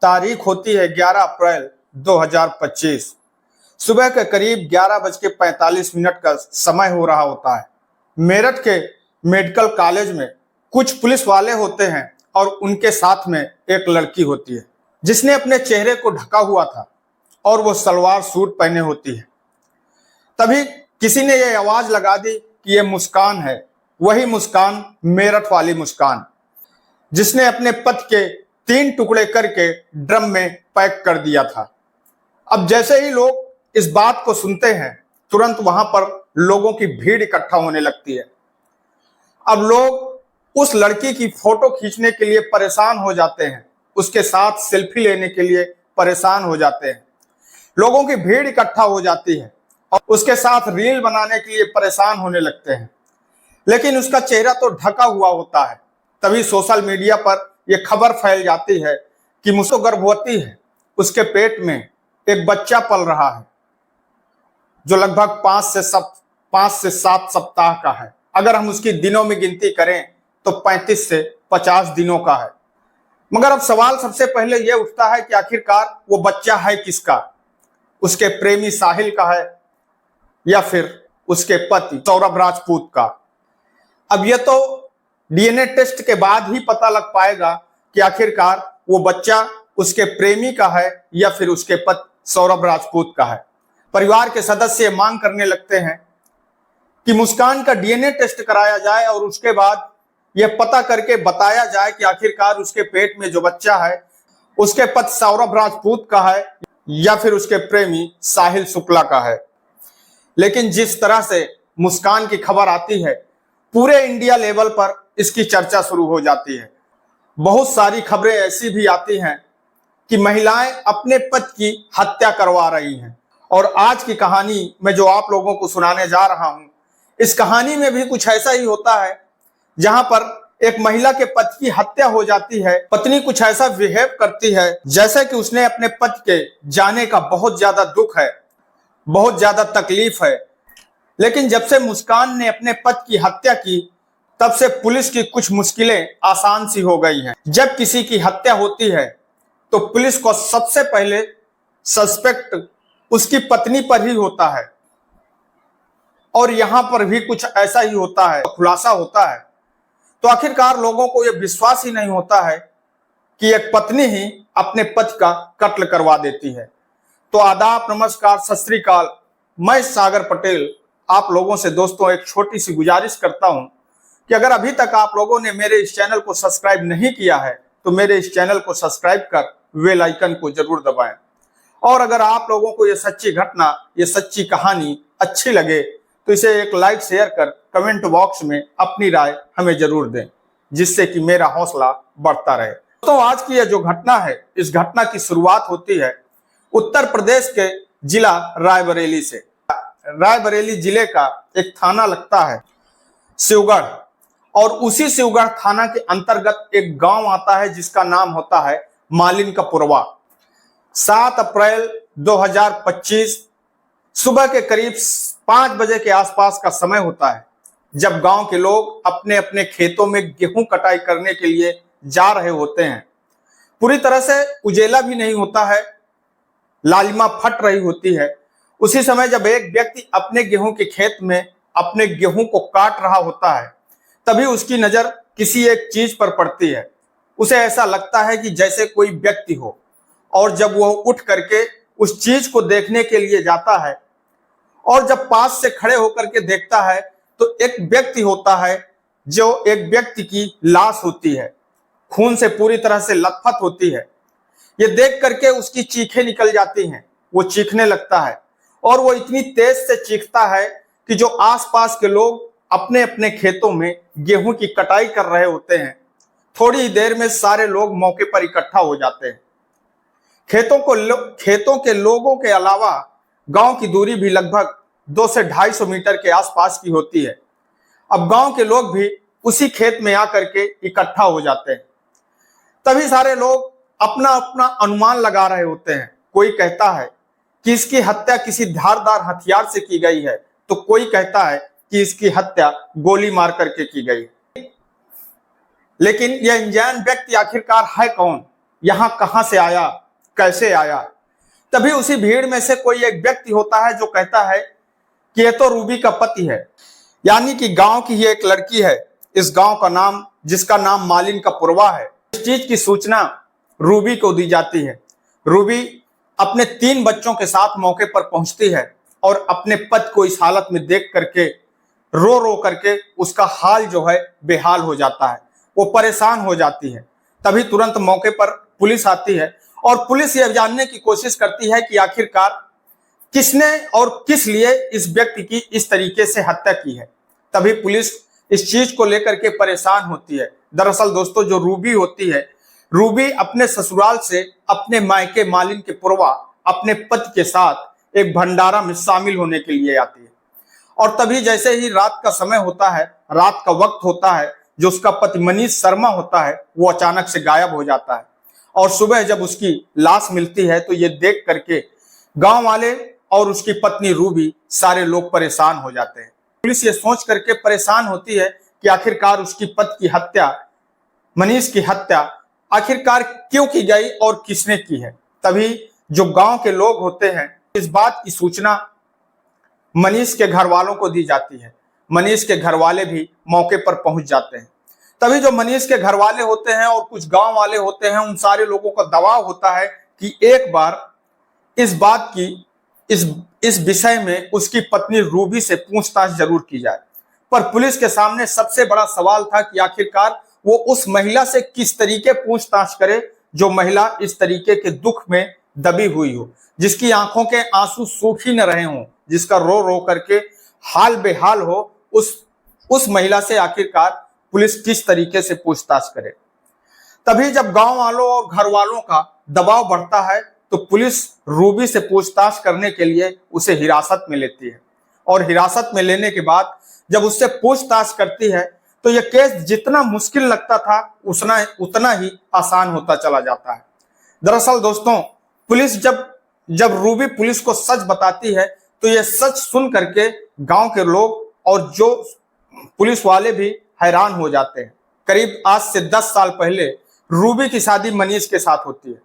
तारीख होती है 11 अप्रैल 2025। सुबह के करीब 11:45 का समय हो रहा होता है। मेरठ के मेडिकल कॉलेज में कुछ पुलिस वाले होते हैं और उनके साथ में एक लड़की होती है जिसने अपने चेहरे को ढका हुआ था और वो सलवार सूट पहने होती है। तभी किसी ने ये आवाज लगा दी कि ये मुस्कान है, वही मुस्कान, मेरठ वाली मुस्कान, जिसने अपने पति के 3 टुकड़े करके ड्रम में पैक कर दिया था। अब जैसे ही लोग इस बात को सुनते हैं, तुरंत वहां पर लोगों की भीड़ इकट्ठा होने लगती है। अब लोग उस लड़की की फोटो खींचने के लिए परेशान हो जाते हैं, उसके साथ सेल्फी लेने के लिए परेशान हो जाते हैं। लोगों की भीड़ इकट्ठा हो जाती है और उसके साथ रील बनाने के लिए परेशान होने लगते हैं, लेकिन उसका चेहरा तो ढका हुआ होता है। तभी सोशल मीडिया पर यह खबर फैल जाती है कि मुझको गर्भवती है, उसके पेट में एक बच्चा पल रहा है जो लगभग 5 से 7 सप्ताह का है। अगर हम उसकी दिनों में गिनती करें तो 35 से 50 दिनों का है। मगर अब सवाल सबसे पहले यह उठता है कि आखिरकार वो बच्चा है किसका? उसके प्रेमी साहिल का है या फिर उसके पति सौरभ राजपूत का? अब यह तो डीएनए टेस्ट के बाद ही पता लग पाएगा कि आखिरकार वो बच्चा उसके प्रेमी का है या फिर उसके पति सौरभ राजपूत का है। परिवार के सदस्य मांग करने लगते हैं कि मुस्कान का डीएनए टेस्ट कराया जाए और उसके बाद यह पता करके बताया जाए कि आखिरकार उसके पेट में जो बच्चा है उसके पति सौरभ राजपूत का है या फिर उसके प्रेमी साहिल शुक्ला का है। लेकिन जिस तरह से मुस्कान की खबर आती है, पूरे इंडिया लेवल पर इसकी चर्चा शुरू हो जाती है। बहुत सारी खबरें ऐसी भी आती हैं कि महिलाएं अपने पति की हत्या करवा रही हैं। और आज की कहानी में जो आप लोगों को सुनाने जा रहा हूं, इस कहानी में भी कुछ ऐसा ही होता है, जहां पर एक महिला के पति की हत्या हो जाती है। पत्नी कुछ ऐसा बिहेव करती है जैसे कि उसने अपने पति के जाने का बहुत ज्यादा दुख है, बहुत ज्यादा तकलीफ है। लेकिन जब से मुस्कान ने अपने पति की हत्या की, तब से पुलिस की कुछ मुश्किलें आसान सी हो गई हैं। जब किसी की हत्या होती है तो पुलिस को सबसे पहले सस्पेक्ट उसकी पत्नी पर ही होता है, और यहां पर भी कुछ ऐसा ही होता है, खुलासा होता है। तो आखिरकार लोगों को यह विश्वास ही नहीं होता है कि एक पत्नी ही अपने पति का कत्ल करवा देती है। तो आदाब, नमस्कार, सत श्री अकाल। मैं सागर पटेल आप लोगों से दोस्तों एक छोटी सी गुजारिश करता हूं कि अगर अभी तक आप लोगों ने मेरे इस चैनल को सब्सक्राइब नहीं किया है तो मेरे इस चैनल को सब्सक्राइब कर बेल आइकन को जरूर दबाएं। और अगर आप लोगों को ये सच्ची घटना, ये सच्ची कहानी अच्छी लगे तो इसे एक लाइक शेयर कर कमेंट बॉक्स में अपनी राय हमें जरूर दें, जिससे कि मेरा हौसला बढ़ता रहे। तो आज की यह जो घटना है, इस घटना की शुरुआत होती है उत्तर प्रदेश के जिला रायबरेली से। रायबरेली जिले का एक थाना लगता है शिवगढ़, और उसी शिवगढ़ थाना के अंतर्गत एक गांव आता है जिसका नाम होता है मालिन का पुरवा। 7 अप्रैल 2025 सुबह के करीब 5 बजे के आसपास का समय होता है, जब गांव के लोग अपने अपने खेतों में गेहूं कटाई करने के लिए जा रहे होते हैं। पूरी तरह से उजेला भी नहीं होता है, लालिमा फट रही होती है। उसी समय जब एक व्यक्ति अपने गेहूं के खेत में अपने गेहूं को काट रहा होता है, तभी उसकी नजर किसी एक चीज पर पड़ती है। उसे ऐसा लगता है कि जैसे कोई व्यक्ति हो, और जब वह उठ करके उस चीज को देखने के लिए जाता है और जब पास से खड़े होकर के देखता है तो एक व्यक्ति होता है, जो एक व्यक्ति की लाश होती है, खून से पूरी तरह से लथपथ होती है। ये देख करके उसकी चीखें निकल जाती हैं, वो चीखने लगता है, और वो इतनी तेज से चीखता है कि जो आसपास के लोग अपने अपने खेतों में गेहूं की कटाई कर रहे होते हैं, थोड़ी ही देर में सारे लोग मौके पर इकट्ठा हो जाते हैं। खेतों के लोगों के अलावा गांव की दूरी भी लगभग 200 से 250 मीटर के आसपास की होती है। अब गांव के लोग भी उसी खेत में आकर के इकट्ठा हो जाते हैं। तभी सारे लोग अपना अपना अनुमान लगा रहे होते हैं। कोई कहता है कि इसकी हत्या किसी धारदार हथियार से की गई है, तो कोई कहता है कि इसकी हत्या गोली मार करके की गई। लेकिन यह अनजान व्यक्ति आखिरकार है कौन? यहाँ कहां से आया, कैसे आया। तभी उसी भीड़ में से कोई एक व्यक्ति होता है जो कहता है कि ये तो रूबी का पति है, यानी कि गांव की ही एक लड़की है। इस गांव का नाम, जिसका नाम मालिन का पुरवा है। इस चीज की सूचना रूबी को दी जाती है। रूबी अपने 3 बच्चों के साथ मौके पर पहुंचती है और अपने पति को इस हालत में देख करके रो रो करके उसका हाल जो है बेहाल हो जाता है, वो परेशान हो जाती है। तभी तुरंत मौके पर पुलिस आती है और पुलिस यह जानने की कोशिश करती है कि आखिरकार किसने और किस लिए इस व्यक्ति की इस तरीके से हत्या की है। तभी पुलिस इस चीज को लेकर के परेशान होती है। दरअसल दोस्तों, जो रूबी होती है, रूबी अपने ससुराल से अपने मायके मालिन के पुरवा अपने पति के साथ एक भंडारा में शामिल होने के लिए आती है। और तभी जैसे ही रात का समय होता है, रात का वक्त होता है, जो उसका पति मनीष शर्मा होता है वो अचानक से गायब हो जाता है। और सुबह जब उसकी लाश मिलती है तो ये देख करके गांव वाले और उसकी पत्नी रूबी सारे लोग परेशान हो जाते हैं। पुलिस ये सोच करके परेशान होती है कि आखिरकार उसकी पति की हत्या, मनीष की हत्या आखिरकार क्यों की गई और किसने की है। तभी जो गांव के लोग होते हैं, इस बात की सूचना मनीष के घर वालों को दी जाती है। मनीष के घर वाले भी मौके पर पहुंच जाते हैं। तभी जो मनीष के घर वाले होते हैं और कुछ गांव वाले होते हैं, उन सारे लोगों का दबाव होता है कि एक बार इस बात की, इस विषय में उसकी पत्नी रूबी से पूछताछ जरूर की जाए। पर पुलिस के सामने सबसे बड़ा सवाल था कि आखिरकार वो उस महिला से किस तरीके पूछताछ करे जो महिला इस तरीके के दुख में दबी हुई हो, जिसकी आंखों के आंसू सूख ही न रहे हों, जिसका रो रो करके हाल बेहाल हो। उस महिला से आखिरकार पुलिस किस तरीके से पूछताछ करे। तभी जब गांव वालों और घर वालों का दबाव बढ़ता है तो पुलिस रूबी से पूछताछ करने के लिए उसे हिरासत में लेती है। और हिरासत में लेने के बाद जब उससे पूछताछ करती है तो यह केस जितना मुश्किल लगता था उतना ही आसान होता चला जाता है। दरअसल दोस्तों, पुलिस जब रूबी पुलिस को सच बताती है तो यह सच सुन करके गांव के लोग और जो पुलिस वाले भी हैरान हो जाते हैं। करीब आज से 10 साल पहले रूबी की शादी मनीष के साथ होती है।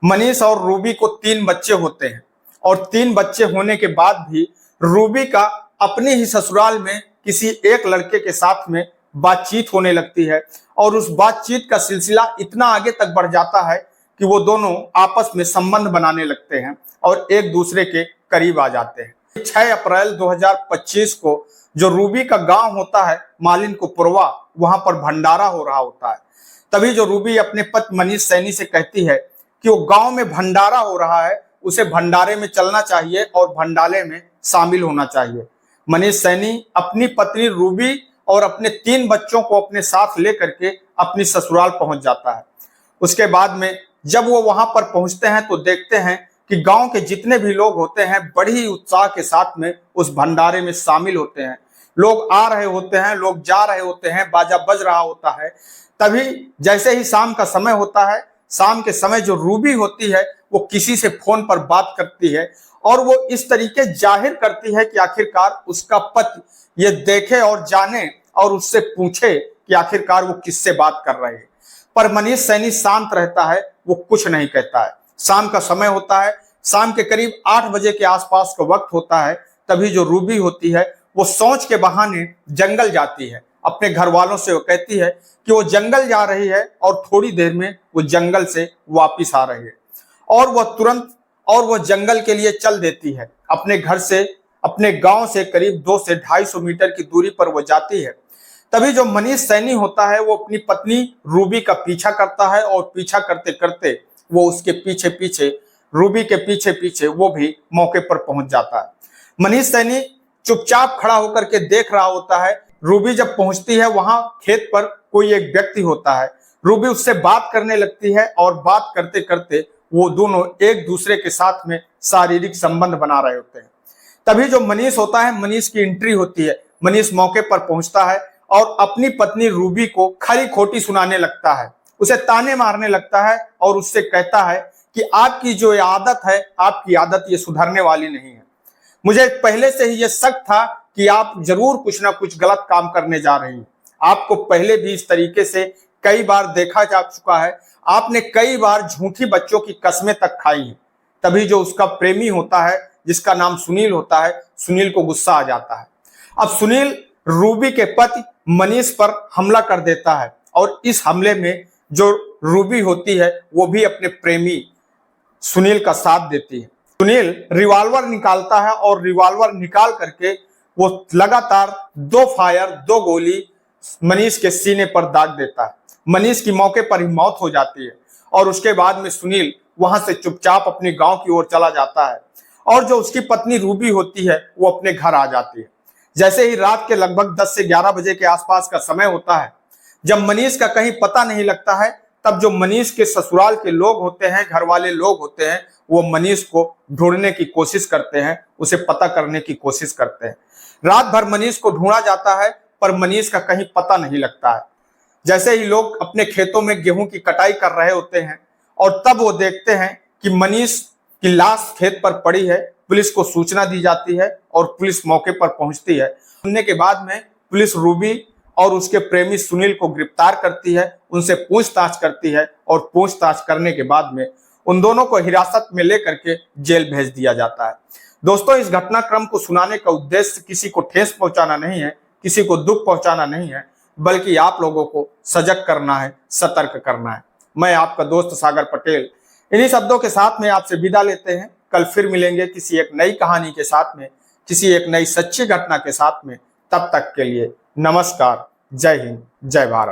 मनीष और रूबी को 3 बच्चे होते हैं और 3 बच्चे होने के बाद भी रूबी का अपने ही ससुराल में किसी एक लड़के के साथ में बातचीत होने लगती है और उस बातचीत का सिलसिला इतना आगे तक बढ़ जाता है कि वो दोनों आपस में संबंध बनाने लगते हैं और एक दूसरे के करीब आ जाते हैं। 6 अप्रैल 2025 को जो रूबी का गांव होता है मालिन को पुरवा, वहां पर भंडारा हो रहा होता है। तभी जो रूबी अपने पति मनीष सैनी से कहती है कि वो गांव में भंडारा हो रहा है, उसे भंडारे में चलना चाहिए और भंडारे में शामिल होना चाहिए। मनीष सैनी अपनी पत्नी रूबी और अपने 3 बच्चों को अपने साथ लेकर के अपनी ससुराल पहुंच जाता है। उसके बाद में जब वो वहां पर पहुंचते हैं तो देखते हैं कि गांव के जितने भी लोग होते हैं बड़ी ही उत्साह के साथ में उस भंडारे में शामिल होते हैं। लोग आ रहे होते हैं, लोग जा रहे होते हैं, बाजा बज रहा होता है। तभी जैसे ही शाम का समय होता है, शाम के समय जो रूबी होती है वो किसी से फोन पर बात करती है और वो इस तरीके जाहिर करती है कि आखिरकार उसका पति ये देखे और जाने और उससे पूछे कि आखिरकार वो किससे बात कर रहे हैं। पर मनीष सैनी शांत रहता है, वो कुछ नहीं कहता है। शाम का समय होता है, शाम के करीब 8 बजे के आसपास का वक्त होता है। तभी जो रूबी होती है वो शौच के बहाने जंगल जाती है। अपने घर वालों से वो कहती है कि वो जंगल जा रही है और थोड़ी देर में वो जंगल से वापिस आ रही है और वह जंगल के लिए चल देती है। अपने घर से, अपने गांव से करीब 200 से 250 मीटर की दूरी पर वो जाती है। तभी जो मनीष सैनी होता है वो अपनी पत्नी रूबी का पीछा करता है और पीछा करते करते वो उसके पीछे पीछे, रूबी के पीछे पीछे वो भी मौके पर पहुंच जाता है। मनीष सैनी चुपचाप खड़ा होकर के देख रहा होता है। रूबी जब पहुंचती है वहां खेत पर कोई एक व्यक्ति होता है। रूबी उससे बात करने लगती है और बात करते करते वो दोनों एक दूसरे के साथ में शारीरिक संबंध बना रहे होते हैं। तभी जो मनीष होता है, मनीष की एंट्री होती है। मनीष मौके पर पहुंचता है और अपनी पत्नी रूबी को खरी खोटी सुनाने लगता है, उसे ताने मारने लगता है और उससे कहता है कि आपकी जो आदत है, आपकी आदत ये सुधरने वाली नहीं है। मुझे पहले से ही ये शक था कि आप जरूर कुछ ना कुछ गलत काम करने जा रही हैं। आपको पहले भी इस तरीके से कई बार देखा जा चुका है, आपने कई बार झूठी बच्चों की कस्में तक खाई हैं। तभी जो उसका प्रेमी होता है, जिसका नाम सुनील होता है, सुनील को गुस्सा आ जाता है। अब सुनील रूबी के पति मनीष पर हमला कर देता है और इस हमले में जो रूबी होती है वो भी अपने प्रेमी सुनील का साथ देती है। सुनील रिवॉल्वर निकालता है और रिवॉल्वर निकाल करके वो लगातार 2 गोली मनीष के सीने पर दाग देता है। मनीष की मौके पर ही मौत हो जाती है और उसके बाद में सुनील वहां से चुपचाप अपने गांव की ओर चला जाता है और जो उसकी पत्नी रूबी होती है वो अपने घर आ जाती है। जैसे ही रात के लगभग 10 से 11 बजे के आसपास का समय होता है, जब मनीष का कहीं पता नहीं लगता है, तब जो मनीष के ससुराल के लोग होते हैं, घर वाले लोग होते हैं, वो मनीष को ढूंढने की कोशिश करते हैं, उसे पता करने की कोशिश करते हैं। रात भर मनीष को ढूंढा जाता है पर मनीष का कहीं पता नहीं लगता है। जैसे ही लोग अपने खेतों में गेहूं की कटाई कर रहे होते हैं और तब वो देखते हैं कि मनीष की लाश खेत पर पड़ी है, पुलिस को सूचना दी जाती है और पुलिस मौके पर पहुंचती है। सुनने के बाद में पुलिस रूबी और उसके प्रेमी सुनील को गिरफ्तार करती है, उनसे पूछताछ करती है और पूछताछ करने के बाद में उन दोनों को हिरासत में लेकर के जेल भेज दिया जाता है। दोस्तों, इस घटनाक्रम को सुनाने का उद्देश्य किसी को ठेस पहुंचाना नहीं है, किसी को दुख पहुंचाना नहीं है, बल्कि आप लोगों को सजग करना है, सतर्क करना है। मैं आपका दोस्त सागर पटेल इन्हीं शब्दों के साथ में आपसे विदा लेते हैं। कल फिर मिलेंगे किसी एक नई कहानी के साथ में, किसी एक नई सच्ची घटना के साथ में। तब तक के लिए नमस्कार, जय हिंद, जय भारत।